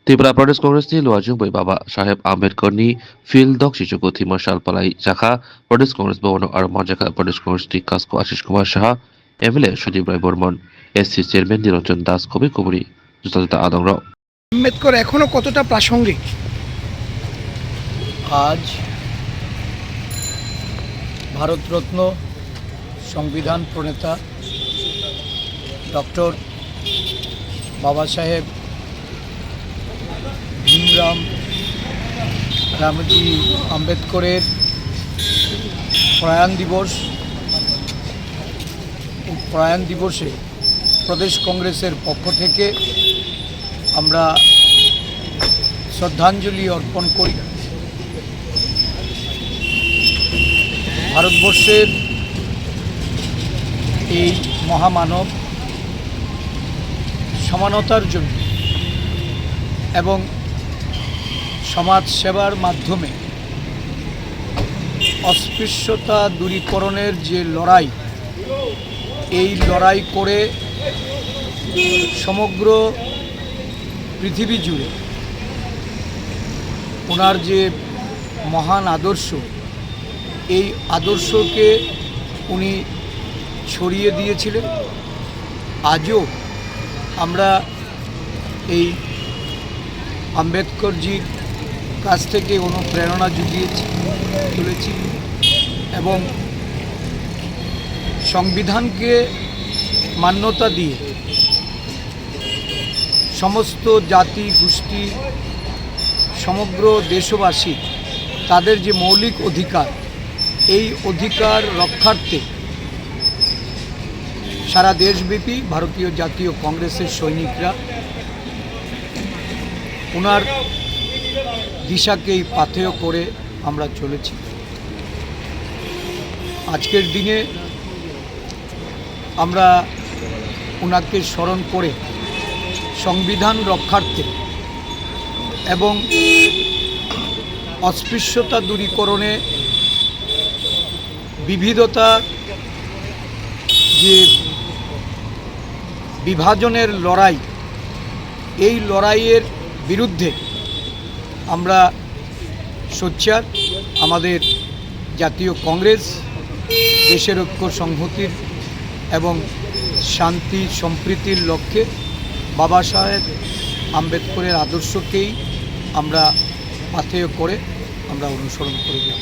त्रिपुरा प्रदेश कांग्रेसनि लुवाजुंबै बाबा साहेब आम्बेडकरनि फिल्डक शिशुको थिमा सालपालाई जाखा प्रदेश कांग्रेस भवन और मजाखा प्रदेश कांग्रेसनि कास्को आशीष कुमार साहा एमएलए सुदीप राय Burman SC chairman নিরঞ্জন দাস কবি কুবরি যথাযথ আদংর আম্বেদকর এখনো কতটা প্রাসঙ্গিক? আজ ভারতরত্ন সংবিধান প্রণেতা ডক্টর বাবা সাহেব ভীমরাম রামজি আম্বেদকরের প্রয়াণ দিবসে প্রদেশ কংগ্রেসের পক্ষ থেকে আমরা শ্রদ্ধাঞ্জলি অর্পণ করি। ভারতবর্ষের এই মহামানব সমানতার জন্য এবং সমাজ সেবার মাধ্যমে অস্পৃশ্যতা দূরীকরণের যে লড়াই, এই লড়াই করে সমগ্র পৃথিবী জুড়ে ওনার যে মহান আদর্শ, এই আদর্শকে উনি ছড়িয়ে দিয়েছিলেন। আজও আমরা এই আম্বেদকরজির কাছ থেকে অনুপ্রেরণা জুগিয়েছি চলেছি এবং সংবিধানকে মান্যতা দিয়ে সমস্ত জাতি গোষ্ঠী সমগ্র দেশবাসী তাদের যে মৌলিক অধিকার, এই অধিকার রক্ষার্থে সারা দেশব্যাপী ভারতীয় জাতীয় কংগ্রেসের সৈনিকরা ওনার দিশাকেই পাথেয় করে আমরা চলেছি। আজকের দিনে আমরা ওনাকে স্মরণ করে সংবিধান রক্ষার্থে এবং অস্পৃশ্যতা দূরীকরণে বিবিধতা যে বিভাজনের লড়াই, এই লড়াইয়ের বিরুদ্ধে আমরা সোচ্চার। আমাদের জাতীয় কংগ্রেস দেশের ঐক্য সংহতির এবং শান্তি সম্প্রীতির লক্ষ্যে বাবা সাহেব আম্বেদকরের আদর্শকেই আমরা পাথেয় করে আমরা অনুসরণ করে যাব।